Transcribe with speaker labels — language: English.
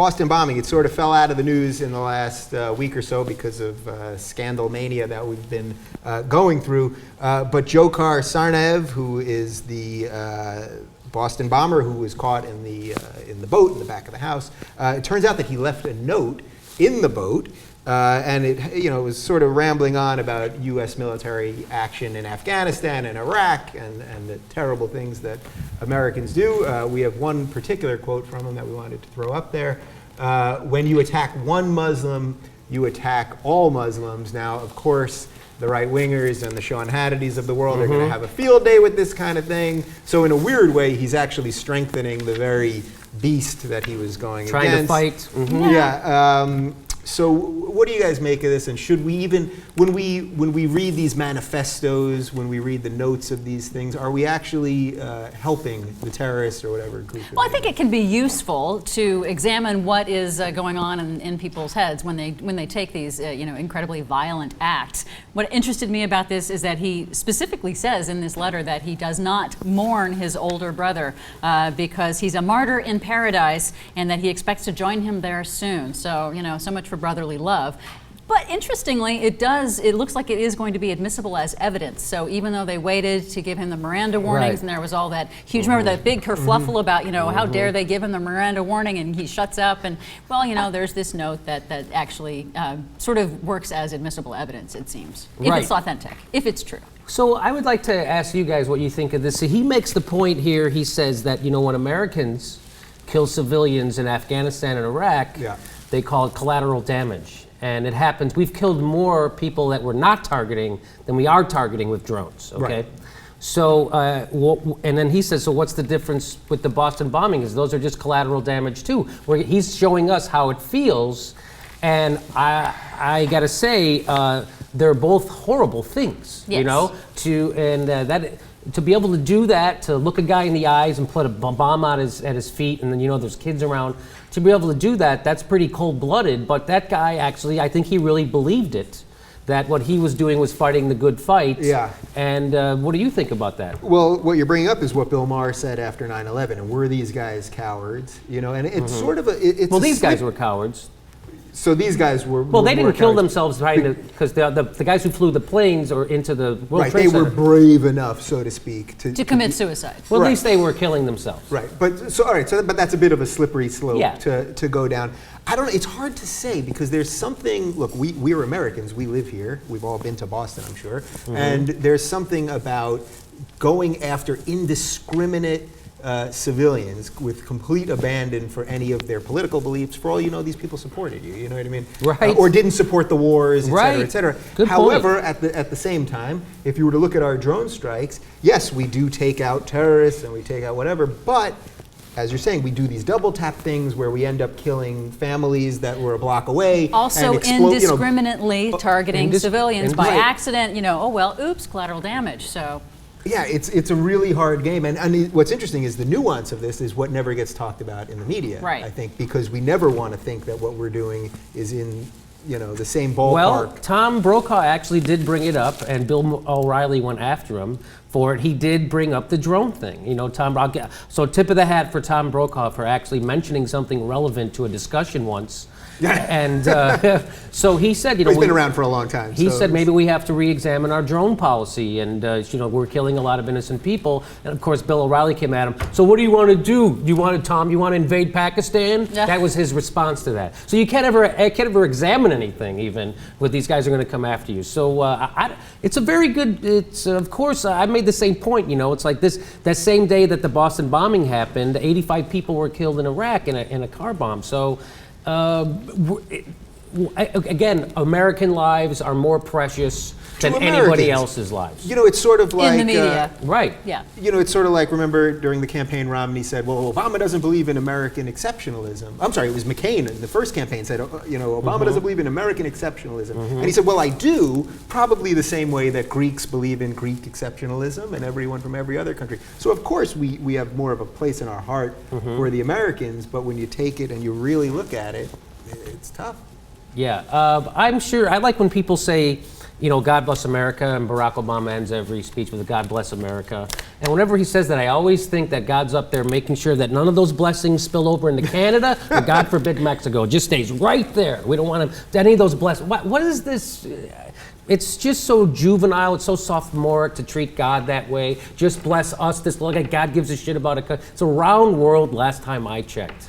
Speaker 1: Boston bombing, it sort of fell out of the news in the last week or so because of scandal mania that we've been going through. But Dzhokhar Tsarnaev, who is the Boston bomber who was caught in the boat in the back of the house, it turns out that he left a note in the boat. And it was sort of rambling on about U.S. military action in Afghanistan and Iraq and the terrible things that Americans do. We have one particular quote from him that we wanted to throw up there. When you attack one Muslim, you attack all Muslims. Now, of course, the right-wingers and the Sean Hannitys of the world are going to have a field day with this kind of thing. So in a weird way, he's actually strengthening the very beast that he was going
Speaker 2: trying
Speaker 1: against.
Speaker 2: Trying to fight.
Speaker 1: Yeah. So what do you guys make of this? And should we even, when we read these manifestos, when we read the notes of these things, are we actually helping the terrorists or whatever group?
Speaker 3: Well, I think it can be useful to examine what is going on in people's heads when they take these incredibly violent acts. What interested me about this is that he specifically says in this letter that he does not mourn his older brother because he's a martyr in paradise and that he expects to join him there soon. So, so much for brotherly love. But interestingly, it looks like it is going to be admissible as evidence. So even though they waited to give him the Miranda warnings, and there was all that huge, remember that big kerfluffle about, how dare they give him the Miranda warning, and he shuts up, and well, there's this note that actually sort of works as admissible evidence, it seems, if it's authentic, if it's true.
Speaker 2: So I would like to ask you guys what you think of this. So he makes the point here, he says that, when Americans kill civilians in Afghanistan and Iraq, they call it collateral damage. And it happens, we've killed more people that we're not targeting than we are targeting with drones, okay? Right. So, and then he says, so what's the difference with the Boston bombing? Is those are just collateral damage too. Where he's showing us how it feels, and I gotta say, they're both horrible things, to be able to do that, to look a guy in the eyes and put a bomb at his feet, and then there's kids around, to be able to do that, that's pretty cold-blooded. But that guy actually, I think he really believed it, that what he was doing was fighting the good fight. Yeah. And what do you think about that?
Speaker 1: Well, what you're bringing up is what Bill Maher said after 9/11, and were these guys cowards? And it's sort of
Speaker 2: well, these guys were cowards.
Speaker 1: So these guys were
Speaker 2: well. They didn't kill themselves trying to, because the guys who flew the planes or into the World Trade Center.
Speaker 1: They were brave enough, so to speak, to
Speaker 3: commit suicide.
Speaker 2: Well, at least they were killing themselves.
Speaker 1: Right. But that's a bit of a slippery slope to go down. I don't know. It's hard to say because there's something. Look, we're Americans. We live here. We've all been to Boston, I'm sure. And there's something about going after indiscriminate civilians with complete abandon for any of their political beliefs. For all you know, these people supported you. You know what I mean?
Speaker 2: Right.
Speaker 1: Or didn't support the wars, et cetera, et cetera.
Speaker 2: Good
Speaker 1: However,
Speaker 2: point.
Speaker 1: at the same time, if you were to look at our drone strikes, yes, we do take out terrorists and we take out whatever, but as you're saying, we do these double tap things where we end up killing families that were a block away.
Speaker 3: Also indiscriminately targeting civilians by accident, oops, collateral damage, so.
Speaker 1: Yeah, it's a really hard game, and what's interesting is the nuance of this is what never gets talked about in the media.
Speaker 3: Right.
Speaker 1: I think because we never want to think that what we're doing is in the same ballpark.
Speaker 2: Well, Tom Brokaw actually did bring it up, and Bill O'Reilly went after him for it. He did bring up the drone thing. Tom Brokaw. So tip of the hat for Tom Brokaw for actually mentioning something relevant to a discussion once. And so he said,
Speaker 1: he's been around for a long time.
Speaker 2: He said maybe we have to re-examine our drone policy, and we're killing a lot of innocent people. And of course, Bill O'Reilly came at him. So what do you want to do? You want to invade Pakistan? Yeah. That was his response to that. So you can't ever examine anything, even with these guys are going to come after you. So it's a very good. It's of course I made the same point. It's like that same day that the Boston bombing happened, 85 people were killed in Iraq in a car bomb. So. Again, American lives are more precious than anybody else's lives.
Speaker 1: It's sort of like
Speaker 3: in the media,
Speaker 2: right?
Speaker 3: Yeah.
Speaker 1: It's sort of like, remember during the campaign, Romney said, "Well, Obama doesn't believe in American exceptionalism." I'm sorry, it was McCain in the first campaign said, Obama doesn't believe in American exceptionalism, and he said, "Well, I do, probably the same way that Greeks believe in Greek exceptionalism, and everyone from every other country." So of course we have more of a place in our heart for the Americans, but when you take it and you really look at it, it's tough.
Speaker 2: Yeah, I'm sure. I like when people say, God bless America, and Barack Obama ends every speech with a God bless America. And whenever he says that, I always think that God's up there making sure that none of those blessings spill over into Canada, or God forbid Mexico. It just stays right there. We don't want any of those blessings. What is this? It's just so juvenile. It's so sophomoric to treat God that way. Just bless us. This look like God gives a shit about it. It's a round world last time I checked.